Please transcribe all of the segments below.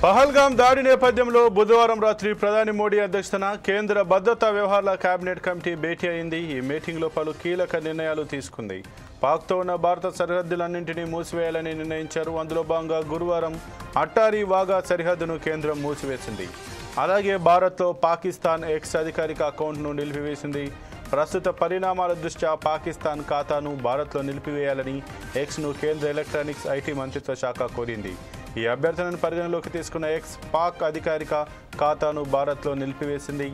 పహల్గాం దాడి నేపథ్యంలో బుధవారం రాత్రి ప్రధాని మోడీ అధ్యక్షతన కేంద్ర భద్రతా వ్యవహారాల కేబినెట్ కమిటీ భేటీ అయింది. ఈ మీటింగ్లో పలు కీలక నిర్ణయాలు తీసుకుంది. పాక్తో ఉన్న భారత సరిహద్దులన్నింటినీ మూసివేయాలని నిర్ణయించారు. అందులో భాగంగా గురువారం అట్టారీ వాఘా సరిహద్దును కేంద్రం మూసివేసింది. అలాగే భారత్లో పాకిస్తాన్ ఎక్స్ అధికారిక అకౌంట్ను నిలిపివేసింది. ప్రస్తుత పరిణామాల దృష్ట్యా పాకిస్తాన్ ఖాతాను భారత్లో నిలిపివేయాలని ఎక్స్ను కేంద్ర ఎలక్ట్రానిక్స్ ఐటీ మంత్రిత్వ శాఖ కోరింది. ఈ అభ్యర్థనను పరిగణలోకి తీసుకున్న ఎక్స్ పాక్ అధికారిక ఖాతాను భారత్లో నిలిపివేసింది.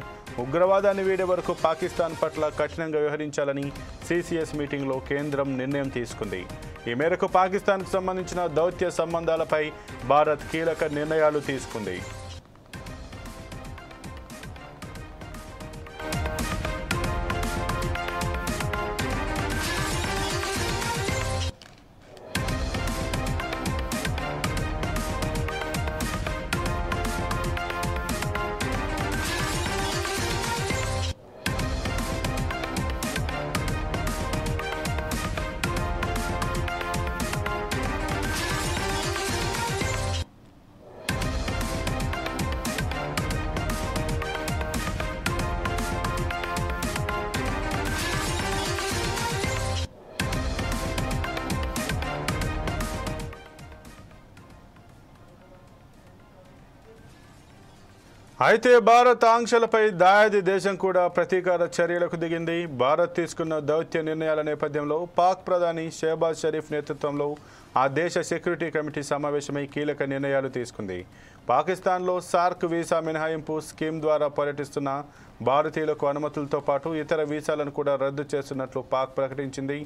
ఉగ్రవాదాన్ని వీడే వరకు పాకిస్తాన్ పట్ల కఠినంగా వ్యవహరించాలని సిసిఎస్ మీటింగ్లో కేంద్రం నిర్ణయం తీసుకుంది. ఈ మేరకు పాకిస్తాన్కు సంబంధించిన దౌత్య సంబంధాలపై భారత్ కీలక నిర్ణయాలు తీసుకుంది. అయితే భారత్ ఆంక్షలపై దాయాది దేశం కూడా ప్రతీకార చర్యలకు దిగింది. భారత్ తీసుకున్న దౌత్య నిర్ణయాల నేపథ్యంలో పాక్ ప్రధాని షెహబాజ్ షరీఫ్ నేతృత్వంలో ఆ దేశ సెక్యూరిటీ కమిటీ సమావేశమై కీలక నిర్ణయాలు తీసుకుంది. పాకిస్తాన్లో సార్క్ వీసా మినహాయింపు స్కీమ్ ద్వారా పర్యటిస్తున్న భారతీయులకు అనుమతులతో పాటు ఇతర వీసాలను కూడా రద్దు చేస్తున్నట్లు పాక్ ప్రకటించింది.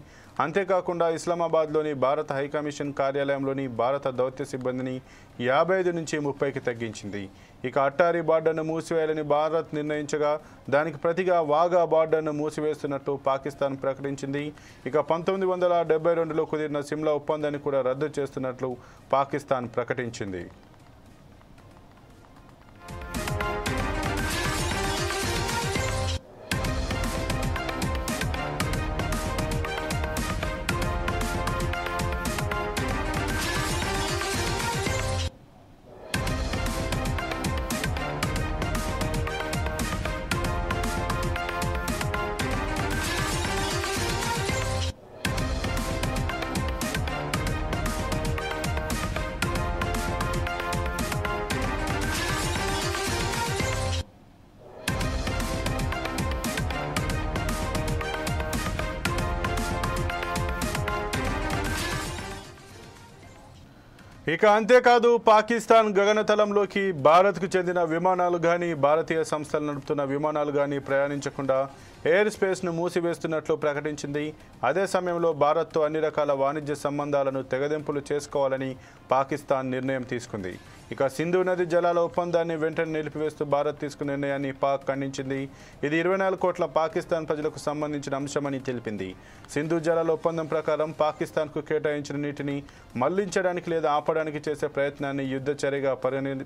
అంతేకాకుండా ఇస్లామాబాద్లోని భారత హైకమిషన్ కార్యాలయంలోని భారత దౌత్య సిబ్బందిని 55 నుంచి 30కి తగ్గించింది. ఇక అట్టారీ బార్డర్ను మూసివేయాలని భారత్ నిర్ణయించగా దానికి ప్రతిగా వాఘా బార్డర్ను మూసివేస్తున్నట్లు పాకిస్తాన్ ప్రకటించింది. ఇక 1972లో కుదిరిన సిమ్లా ఒప్పందాన్ని కూడా రద్దు చేస్తున్నట్లు పాకిస్తాన్ ప్రకటించింది. ఇక అంతేకాదు పాకిస్తాన్ గగనతలంలోకి భారత్కు చెందిన విమానాలు కానీ భారతీయ సంస్థలు నడుపుతున్న విమానాలు కానీ ప్రయాణించకుండా ఎయిర్ స్పేస్ను మూసివేస్తున్నట్లు ప్రకటించింది. అదే సమయంలో భారత్తో అన్ని రకాల వాణిజ్య సంబంధాలను తెగదెంపులు చేసుకోవాలని పాకిస్తాన్ నిర్ణయం తీసుకుంది. ఇక సింధు నది జలాల ఒప్పందాన్ని వెంటనే నిలిపివేస్తూ భారత్ తీసుకున్న నిర్ణయాన్ని పాక్ ఖండించింది. ఇది 24 కోట్ల పాకిస్తాన్ ప్రజలకు సంబంధించిన అంశమని తెలిపింది. సింధు జలాల ఒప్పందం ప్రకారం పాకిస్తాన్కు కేటాయించిన నీటిని మళ్లించడానికి లేదా ఆపడానికి చేసే ప్రయత్నాన్ని యుద్ధ చర్యగా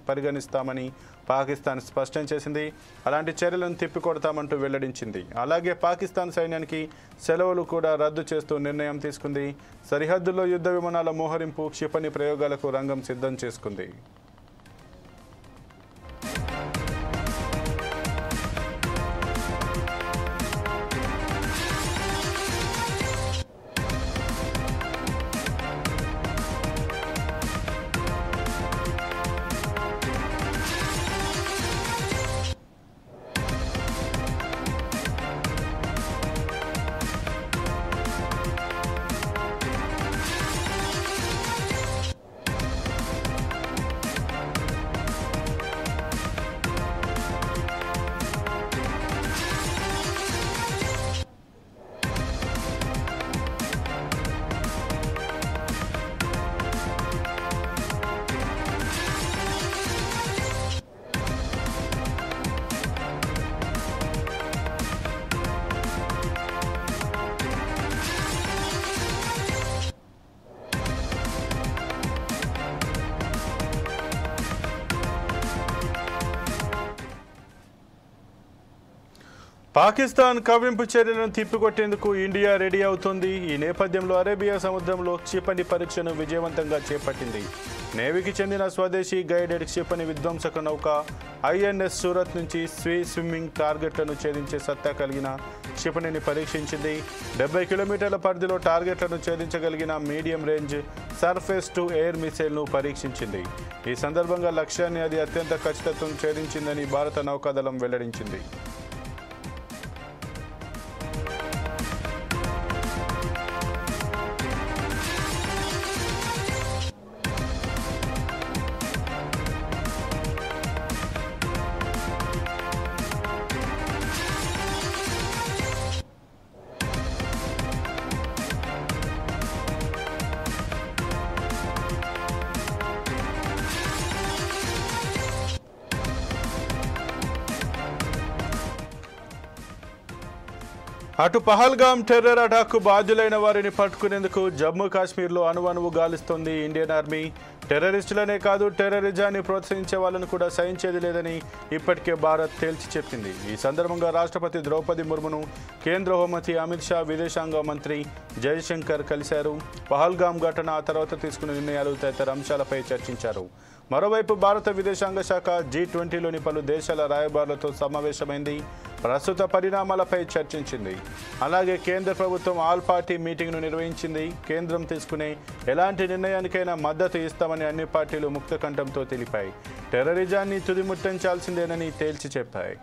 పరిగణిస్తామని పాకిస్తాన్ స్పష్టం చేసింది. అలాంటి చర్యలను తిప్పికొడతామంటూ వెల్లడించింది. అలాగే పాకిస్తాన్ సైన్యానికి సెలవులు కూడా రద్దు చేస్తూ నిర్ణయం తీసుకుంది. సరిహద్దుల్లో యుద్ధ విమానాల మోహరింపు, క్షిపణి ప్రయోగాలకు రంగం సిద్ధం చేసుకుంది. పాకిస్తాన్ కవ్వింపు చర్యలను తిప్పికొట్టేందుకు ఇండియా రెడీ అవుతోంది. ఈ నేపథ్యంలో అరేబియా సముద్రంలో క్షిపణి పరీక్షను విజయవంతంగా చేపట్టింది. నేవీకి చెందిన స్వదేశీ గైడెడ్ క్షిపణి విధ్వంసక నౌక ఐఎన్ఎస్ సూరత్ నుంచి స్విమ్మింగ్ టార్గెట్లను ఛేదించే సత్తా కలిగిన క్షిపణిని పరీక్షించింది. 70 కిలోమీటర్ల పరిధిలో టార్గెట్లను ఛేదించగలిగిన medium range surface to air మిసైల్ను పరీక్షించింది. ఈ సందర్భంగా లక్ష్యాన్ని అది అత్యంత ఖచ్చితత్వం ఛేదించిందని భారత నౌకాదళం వెల్లడించింది. అటు పహల్గామ్ టెర్రర్ అటాక్కు బాధ్యులైన వారిని పట్టుకునేందుకు జమ్మూ కాశ్మీర్లో అణువణువు గాలిస్తోంది ఇండియన్ ఆర్మీ. టెర్రరిస్టులనే కాదు, టెర్రరిజాన్ని ప్రోత్సహించే వాళ్ళను కూడా సహించేది లేదని ఇప్పటికే భారత్ తేల్చి చెప్పింది. ఈ సందర్భంగా రాష్ట్రపతి ద్రౌపది ముర్మును కేంద్ర హోంమంత్రి అమిత్ షా, విదేశాంగ మంత్రి జయశంకర్ కలిశారు. పహల్గామ్ ఘటన, ఆ తర్వాత తీసుకున్న నిర్ణయాలు తదితర అంశాలపై చర్చించారు. మరోవైపు భారత విదేశాంగ శాఖ G20లోని పలు దేశాల రాయబారులతో సమావేశమైంది. ప్రస్తుత పరిణామాలపై చర్చించింది. అలాగే కేంద్ర ప్రభుత్వం ఆల్ పార్టీ మీటింగ్ను నిర్వహించింది. కేంద్రం తీసుకునే ఎలాంటి నిర్ణయానికైనా మద్దతు ఇస్తామని అన్ని పార్టీలు ముక్తకంఠంతో తెలిపాయి. టెర్రరిజాన్ని తుదిముట్టించాల్సిందేనని తేల్చి చెప్పాయి.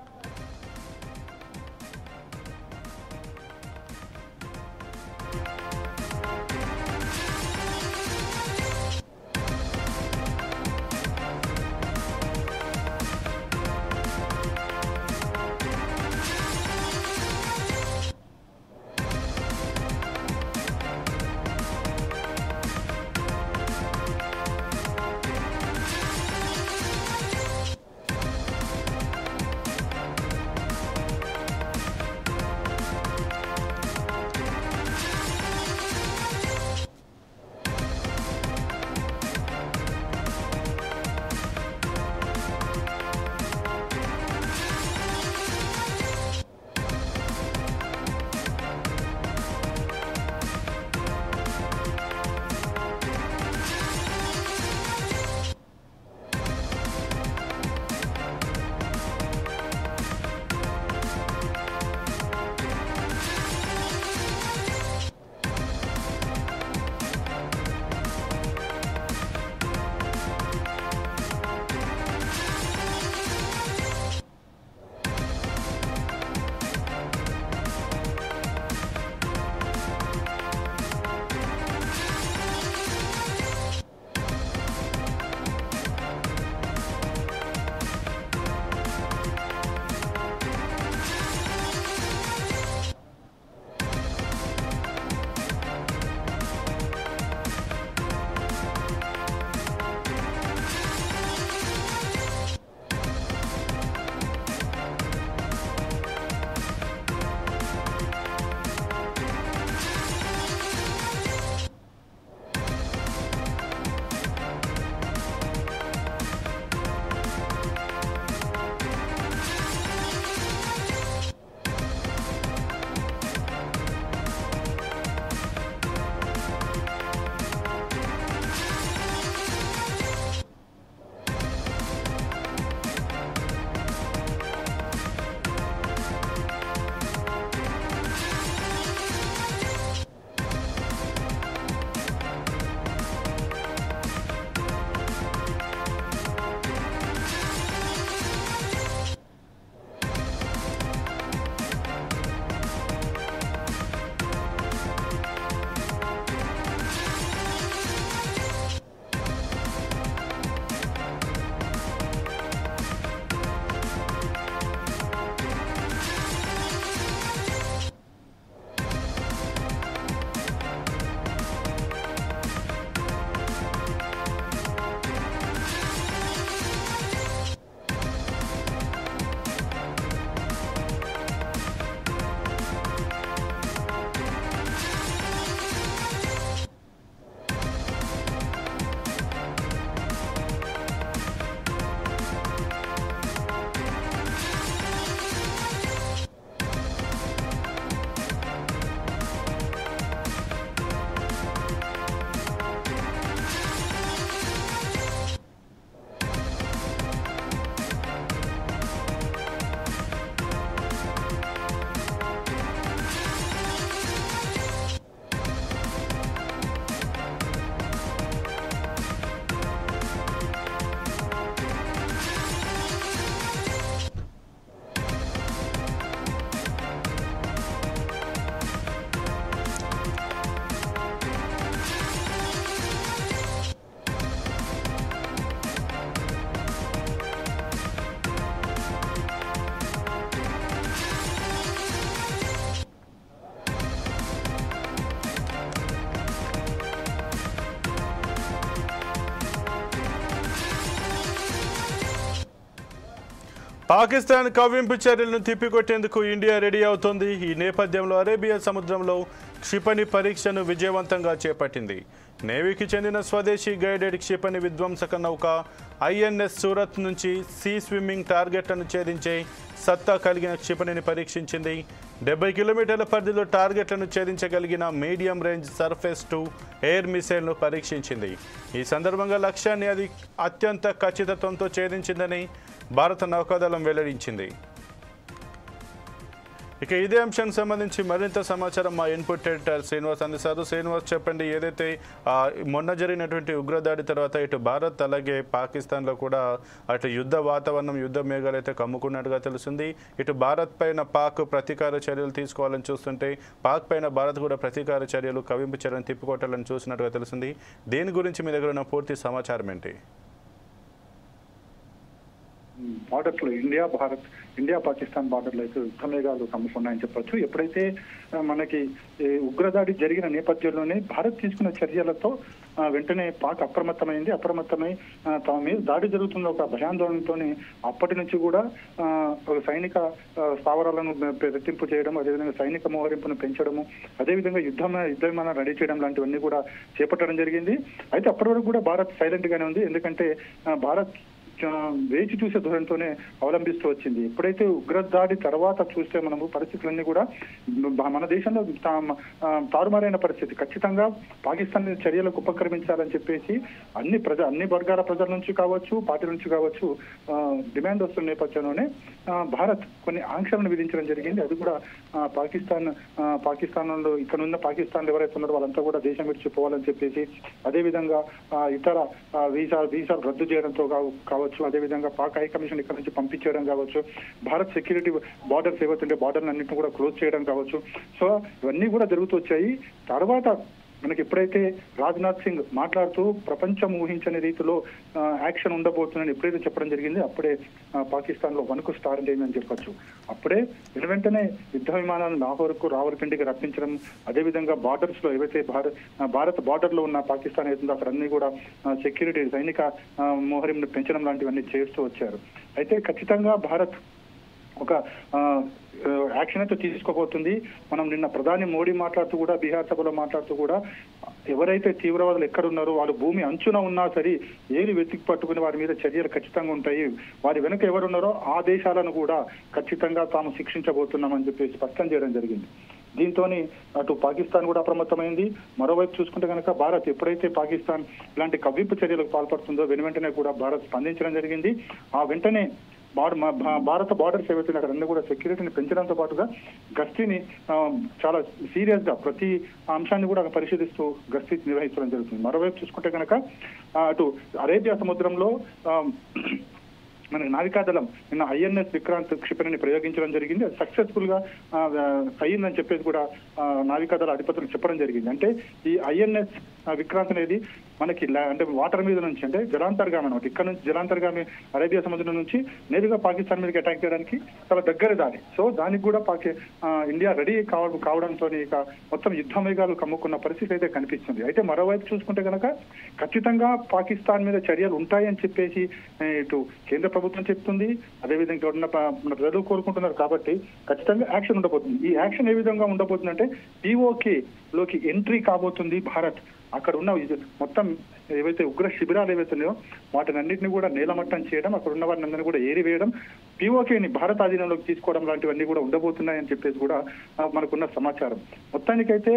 పాకిస్తాన్ కవ్వింపు చర్యలను తిప్పికొట్టేందుకు ఇండియా రెడీ అవుతోంది. ఈ నేపథ్యంలో అరేబియా సముద్రంలో క్షిపణి పరీక్షను విజయవంతంగా చేపట్టింది. నేవీకి చెందిన స్వదేశీ గైడెడ్ క్షిపణి విధ్వంసక నౌక ఐఎన్ఎస్ సూరత్ నుంచి సీ స్విమ్మింగ్ టార్గెట్లను ఛేదించే సత్తా కలిగిన క్షిపణిని పరీక్షించింది. 70 కిలోమీటర్ల పరిధిలో టార్గెట్లను ఛేదించగలిగిన medium range surface to air మిసైల్ను పరీక్షించింది. ఈ సందర్భంగా లక్ష్యాన్ని అది అత్యంత ఖచ్చితత్వంతో ఛేదించిందని భారత నౌకాదళం వెల్లడించింది. ఇక ఇదే అంశానికి సంబంధించి మరింత సమాచారం మా ఇన్పుట్ ఎడిటర్ శ్రీనివాస్ అందిస్తారు. శ్రీనివాస్, చెప్పండి, ఏదైతే మొన్న జరిగినటువంటి ఉగ్రదాడి తర్వాత ఇటు భారత్ అలాగే పాకిస్తాన్లో కూడా అటు యుద్ధ వాతావరణం, యుద్ధ మేఘాలు అయితే కమ్ముకున్నట్టుగా తెలుస్తుంది. ఇటు భారత్ పైన పాక్ ప్రతీకార చర్యలు తీసుకోవాలని చూస్తుంటే పాక్ పైన భారత్ కూడా ప్రతీకార చర్యలు, కవింపు చర్యలను తిప్పికొట్టాలని చూసినట్టుగా తెలుస్తుంది. దీని గురించి మీ దగ్గర ఉన్న పూర్తి సమాచారం ఏంటి? బార్డర్లో ఇండియా పాకిస్తాన్ బార్డర్లో అయితే యుద్ధ మేఘాలు కమ్ముకున్నాయని చెప్పొచ్చు. ఎప్పుడైతే మనకి ఉగ్రదాడి జరిగిన నేపథ్యంలోనే భారత్ తీసుకున్న చర్యలతో వెంటనే పాక్ అప్రమత్తమై తమ మీద దాడి జరుగుతున్న ఒక భయాందోళనతో అప్పటి నుంచి కూడా సైనిక స్థావరాలను రెట్టింపు చేయడం, అదేవిధంగా సైనిక మోహరింపును పెంచడము, అదేవిధంగా యుద్ధ విమానాలు రెడీ చేయడం లాంటివన్నీ కూడా చేపట్టడం జరిగింది. అయితే అప్పటి వరకు కూడా భారత్ సైలెంట్ గానే ఉంది. ఎందుకంటే భారత్ వేచి చూసే ధోరణితోనే అవలంబిస్తూ వచ్చింది. ఎప్పుడైతే ఉగ్రదాడి తర్వాత చూస్తే మనము పరిస్థితులన్నీ కూడా మన దేశంలో తారుమారైన పరిస్థితి. ఖచ్చితంగా పాకిస్తాన్ చర్యలకు ఉపక్రమించాలని చెప్పేసి అన్ని వర్గాల ప్రజల నుంచి కావచ్చు, పార్టీ నుంచి కావచ్చు డిమాండ్ వస్తున్న నేపథ్యంలోనే భారత్ కొన్ని ఆంక్షలను విధించడం జరిగింది. అది కూడా పాకిస్తాన్లో ఇక్కడ పాకిస్తాన్ ఎవరైతే ఉన్నారో వాళ్ళంతా కూడా దేశం విడిచిపోవాలని చెప్పేసి, అదేవిధంగా ఇతర వీసాలు రద్దు చేయడంతో కావచ్చు, అదేవిధంగా పాక్ హై కమిషన్ ఇక్కడ నుంచి పంపించడం కావచ్చు, భారత్ సెక్యూరిటీ బార్డర్స్ ఏవైతుంటే బార్డర్లు అన్నింటినీ కూడా క్లోజ్ చేయడం కావచ్చు. సో ఇవన్నీ కూడా జరుగుతూ వచ్చాయి. తర్వాత మనకి ఎప్పుడైతే రాజ్నాథ్ సింగ్ మాట్లాడుతూ ప్రపంచం ఊహించని రీతిలో యాక్షన్ ఉండబోతుందని ఎప్పుడైతే చెప్పడం జరిగింది, అప్పుడే పాకిస్తాన్ లో వణుకు స్టార్ట్ అయిందని చెప్పొచ్చు. అప్పుడే వెంటనే యుద్ధ విమానాలను లాహోర్కు, రావల్పిండికి రప్పించడం, అదేవిధంగా బార్డర్స్ లో ఏవైతే భారత్ బార్డర్ లో ఉన్న పాకిస్తాన్ ఏదైతుందో అక్కడ అన్ని కూడా సెక్యూరిటీ, సైనిక మోహరింను పెంచడం లాంటివన్నీ చేస్తూ వచ్చారు. అయితే ఖచ్చితంగా భారత్ ఒక యాక్షన్ అయితే తీసుకోబోతుంది. మనం నిన్న ప్రధాని మోడీ మాట్లాడుతూ కూడా, బీహార్ సభలో మాట్లాడుతూ కూడా, ఎవరైతే తీవ్రవాదులు ఎక్కడున్నారో వాళ్ళు భూమి అంచున ఉన్నా సరే ఏరి వెతికి పట్టుకుని వారి మీద చర్యలు ఖచ్చితంగా ఉంటాయి, వారి వెనుక ఎవరున్నారో ఆ దేశాలను కూడా ఖచ్చితంగా తాము శిక్షించబోతున్నామని చెప్పి స్పష్టం చేయడం జరిగింది. దీంతో అటు పాకిస్తాన్ కూడా అప్రమత్తమైంది. మరోవైపు చూసుకుంటే కనుక భారత్ ఎప్పుడైతే పాకిస్తాన్ ఇలాంటి కవ్వింపు చర్యలకు పాల్పడుతుందో వెంటనే కూడా భారత్ స్పందించడం జరిగింది. ఆ వెంటనే భారత బార్డర్స్ ఏవైతే అక్కడ అన్ని కూడా సెక్యూరిటీని పెంచడంతో పాటుగా గస్తీని చాలా సీరియస్ గా ప్రతి అంశాన్ని కూడా పరిశీలిస్తూ గస్తీ నిర్వహించడం జరుగుతుంది. మరోవైపు చూసుకుంటే కనుక అటు అరేబియా సముద్రంలో మన నావికాదళం నిన్న ఐఎన్ఎస్ విక్రాంత్ క్షిపణిని ప్రయోగించడం జరిగింది. అది సక్సెస్ఫుల్ గా అయ్యిందని చెప్పేసి కూడా నావికాదళ అధిపతులు చెప్పడం జరిగింది. అంటే ఈ ఐఎన్ఎస్ విక్రాంత్ అనేది మనకి అంటే వాటర్ మీద నుంచి, అంటే జలాంతర్గామి అనమాట, ఇక్కడ నుంచి జలాంతర్గామి అరేబియా సముద్రం నుంచి నేరుగా పాకిస్తాన్ మీదకి అటాక్ చేయడానికి చాలా దగ్గర దారి. సో దానికి కూడా ఇండియా రెడీ కావడంతో ఇక మొత్తం యుద్ధ మేఘాలు కమ్ముకున్న పరిస్థితి అయితే కనిపిస్తుంది. అయితే మరోవైపు చూసుకుంటే కనుక ఖచ్చితంగా పాకిస్తాన్ మీద చర్యలు ఉంటాయని చెప్పేసి ఇటు కేంద్ర ప్రభుత్వం చెప్తుంది, అదేవిధంగా ఉన్న మన ప్రజలు కోరుకుంటున్నారు. కాబట్టి ఖచ్చితంగా యాక్షన్ ఉండబోతుంది. ఈ యాక్షన్ ఏ విధంగా ఉండబోతుందంటే POK లోకి ఎంట్రీ కాబోతుంది భారత్. అక్కడ ఉన్న మొత్తం ఏవైతే ఉగ్ర శిబిరాలు ఏవైతే ఉన్నాయో వాటిని అన్నింటినీ కూడా నేలమట్టం చేయడం, అక్కడ ఉన్న వారిని అందరినీ కూడా ఏరివేయడం, POKని భారత ఆధీనంలోకి తీసుకోవడం లాంటివన్నీ కూడా ఉండబోతున్నాయని చెప్పేసి కూడా మనకున్న సమాచారం. మొత్తానికైతే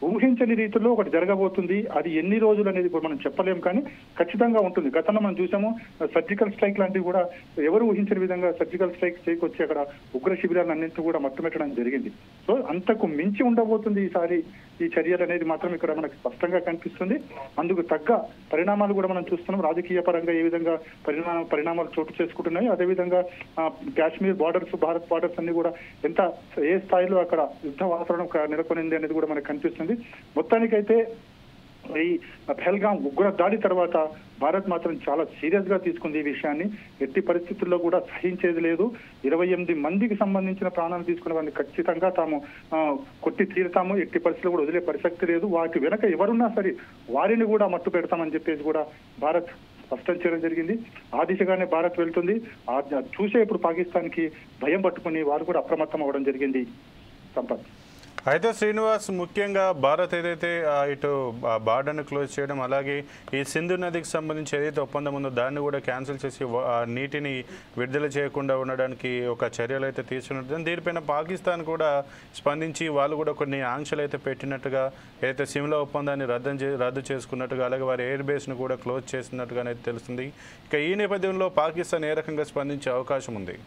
ఊహించని రీతిలో ఒకటి జరగబోతుంది. అది ఎన్ని రోజులు అనేది కూడా మనం చెప్పలేం, కానీ ఖచ్చితంగా ఉంటుంది. గతంలో మనం చూసాము సర్జికల్ స్ట్రైక్ లాంటివి కూడా ఎవరు ఊహించని విధంగా సర్జికల్ స్ట్రైక్ చేయకొచ్చి అక్కడ ఉగ్ర శిబిరాలను అన్నింటినీ కూడా మట్టుమెట్టడం జరిగింది. సో అంతకు మించి ఉండబోతుంది ఈసారి ఈ చర్యలు అనేది మాత్రం ఇక్కడ మనకు స్పష్టంగా కనిపిస్తుంది. అందుకు తగ్గ పరిణామాలు కూడా మనం చూస్తున్నాం. రాజకీయ పరంగా ఏ విధంగా పరిణామాలు చోటు చేసుకుంటున్నాయి, అదేవిధంగా కాశ్మీర్ బార్డర్స్, భారత్ బార్డర్స్ అన్ని కూడా ఏ స్థాయిలో అక్కడ యుద్ధ వాతావరణం నెలకొనింది అనేది కూడా మనకు కనిపిస్తుంది. మొత్తానికైతే ఈ పహల్గాం ఉగ్ర దాడి తర్వాత భారత్ మాత్రం చాలా సీరియస్ గా తీసుకుంది ఈ విషయాన్ని. ఎట్టి పరిస్థితుల్లో కూడా సహించేది లేదు. 28 మందికి సంబంధించిన ప్రాణాలు తీసుకున్న వారిని ఖచ్చితంగా తాము కొట్టి తీరుతాము, ఎట్టి పరిస్థితుల్లో కూడా వదిలే ప్రసక్తి లేదు. వాటి వెనక ఎవరున్నా సరే వారిని కూడా మట్టు పెడతామని చెప్పేసి కూడా భారత్ స్పష్టం చేయడం జరిగింది. ఆ దిశగానే భారత్ వెళ్తుంది. చూసే ఇప్పుడు పాకిస్తాన్ కి భయం పట్టుకుని వారు కూడా అప్రమత్తం అవ్వడం జరిగింది. సంపత్. అయితే శ్రీనివాస్, ముఖ్యంగా భారత్ ఏదైతే ఇటు బార్డర్ను క్లోజ్ చేయడం, అలాగే ఈ సింధు నదికి సంబంధించి ఏదైతే ఒప్పందం ఉందో దాన్ని కూడా క్యాన్సిల్ చేసి నీటిని విడుదల చేయకుండా ఉండడానికి ఒక చర్యలు అయితే తీసుకున్నట్టు, దీనిపైన పాకిస్తాన్ కూడా స్పందించి వాళ్ళు కూడా కొన్ని ఆంక్షలు అయితే పెట్టినట్టుగా, ఏదైతే సిమ్లా ఒప్పందాన్ని రద్దు చేసుకున్నట్టుగా, అలాగే వారి ఎయిర్ బేస్ను కూడా క్లోజ్ చేసినట్టుగా అయితే తెలుస్తుంది. ఇక ఈ నేపథ్యంలో పాకిస్తాన్ ఏ రకంగా స్పందించే అవకాశం ఉంది?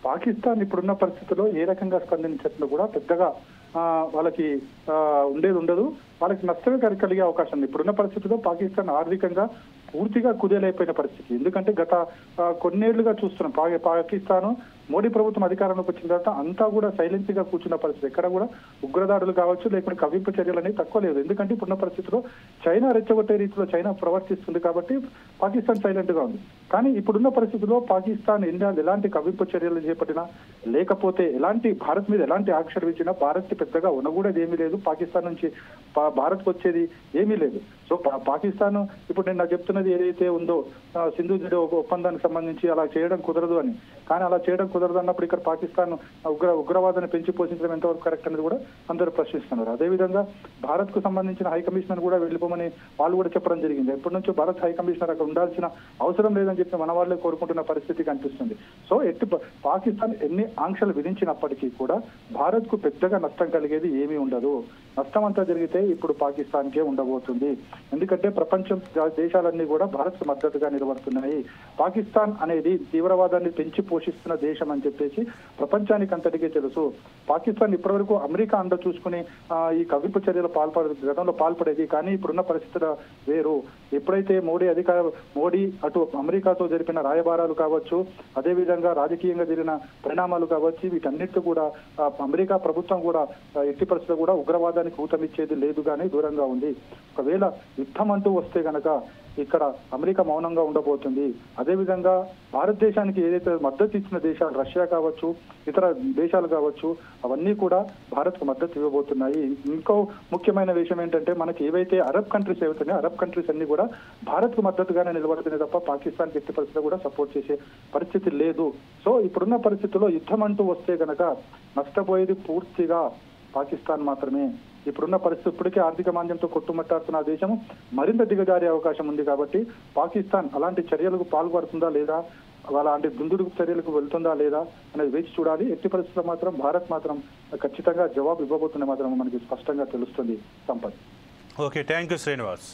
పాకిస్తాన్ ఇప్పుడున్న పరిస్థితుల్లో ఏ రకంగా స్పందించట్లు కూడా పెద్దగా వాళ్ళకి ఉండేది ఉండదు. వాళ్ళకి నష్టమే కలిగే అవకాశం ఉంది. ఇప్పుడున్న పరిస్థితుల్లో పాకిస్తాన్ ఆర్థికంగా పూర్తిగా కుదేలైపోయిన పరిస్థితి. ఎందుకంటే గత కొన్నేళ్లుగా చూస్తున్నాం పాకిస్తాన్ మోడీ ప్రభుత్వం అధికారంలోకి వచ్చిన తర్వాత అంతా కూడా సైలెన్స్ గా కూర్చున్న పరిస్థితి. ఎక్కడ కూడా ఉగ్రదాడులు కావచ్చు, లేకుంటే కవ్వింపు చర్యలు అనేవి తక్కువ లేదు. ఎందుకంటే ఇప్పుడున్న పరిస్థితిలో చైనా రెచ్చగొట్టే రీతిలో చైనా ప్రవర్తిస్తుంది కాబట్టి పాకిస్తాన్ సైలెంట్ గా ఉంది. కానీ ఇప్పుడున్న పరిస్థితిలో పాకిస్తాన్ ఎలాంటి కవ్వింపు చర్యలు చేపట్టినా, లేకపోతే ఎలాంటి భారత్ మీద ఎలాంటి ఆంక్షలు ఇచ్చినా భారత్ కి పెద్దగా ఉండకూడదు ఏమీ లేదు. పాకిస్తాన్ నుంచి భారత్ కు వచ్చేది ఏమీ లేదు. సో పాకిస్తాన్ ఇప్పుడు నేను చెప్తున్నది ఏదైతే ఉందో సింధు ఒప్పందానికి సంబంధించి అలా చేయడం కుదరదు అని, కానీ అలా చేయడం కుదరదు అన్నప్పుడు ఇక్కడ పాకిస్తాన్ ఉగ్రవాదాన్ని పెంచి పోషించడం ఎంతవరకు కరెక్ట్ అనేది కూడా అందరూ ప్రశ్నిస్తున్నారు. అదేవిధంగా భారత్ కు సంబంధించిన హై కమిషనర్ కూడా వెళ్ళిపోమని వాళ్ళు కూడా చెప్పడం జరిగింది. ఎప్పటి నుంచో భారత్ హై కమిషనర్ అక్కడ ఉండాల్సిన అవసరం లేదని చెప్పి మన వాళ్ళే కోరుకుంటున్న పరిస్థితి కనిపిస్తుంది. సో పాకిస్తాన్ ఎన్ని ఆంక్షలు విధించినప్పటికీ కూడా భారత్ కు పెద్దగా నష్టం కలిగేది ఏమీ ఉండదు. నష్టం అంతా జరిగితే ఇప్పుడు పాకిస్తాన్ కే ఉండబోతుంది. ఎందుకంటే ప్రపంచం దేశాలన్నీ కూడా భారత్ కు మద్దతుగా నిలబడుతున్నాయి. పాకిస్తాన్ అనేది తీవ్రవాదాన్ని పెంచి పోషిస్తున్న దేశం అని చెప్పేసి ప్రపంచానికి అంతటికీ తెలుసు. పాకిస్తాన్ ఇప్పటివరకు అమెరికా అండ చూసుకుని ఈ కవ్వింపు చర్యలు గతంలో పాల్పడేది. కానీ ఇప్పుడున్న పరిస్థితుల వేరు. ఎప్పుడైతే మోడీ అటు అమెరికాతో జరిపిన రాయబారాలు కావచ్చు, అదేవిధంగా రాజకీయంగా జరిగిన పరిణామాలు కావచ్చు, వీటన్నిటి కూడా అమెరికా ప్రభుత్వం కూడా ఎట్టి పరిస్థితుల్లో కూడా ఉగ్రవాదానికి ఊతమిచ్చేది లేదు కానీ దూరంగా ఉంది. ఒకవేళ యుద్ధం అంటూ వస్తే గనక ఇక్కడ అమెరికా మౌనంగా ఉండబోతుంది. అదేవిధంగా భారతదేశానికి ఏదైతే మద్దతు ఇచ్చిన దేశాలు రష్యా కావచ్చు, ఇతర దేశాలు కావచ్చు, అవన్నీ కూడా భారత్ కు మద్దతు ఇవ్వబోతున్నాయి. ఇంకో ముఖ్యమైన విషయం ఏంటంటే మనకి ఏవైతే అరబ్ కంట్రీస్ ఏవైతున్నాయో అరబ్ కంట్రీస్ అన్ని కూడా భారత్ కు మద్దతుగానే నిలబడుతున్నాయి తప్ప పాకిస్తాన్ ఎట్టి పరిస్థితుల్లో కూడా సపోర్ట్ చేసే పరిస్థితి లేదు. సో ఇప్పుడున్న పరిస్థితుల్లో యుద్ధం అంటూ వస్తే గనక నష్టపోయేది పూర్తిగా పాకిస్తాన్ మాత్రమే. ఇప్పుడున్న పరిస్థితి ఇప్పటికే ఆర్థిక మాంద్యంతో కొట్టుమట్టాడుతున్న దేశం మరింత దిగజారే అవకాశం ఉంది. కాబట్టి పాకిస్తాన్ అలాంటి చర్యలకు పాల్పడుతుందా లేదా, అలాంటి దుందుడుకు చర్యలకు వెళ్తుందా లేదా అనేది వేచి చూడాలి. ఎట్టి పరిస్థితుల్లో మాత్రం భారత్ మాత్రం ఖచ్చితంగా జవాబు ఇవ్వబోతున్న మాత్రం మనకి స్పష్టంగా తెలుస్తుంది. Sampath. Okay, thank you Srinivas.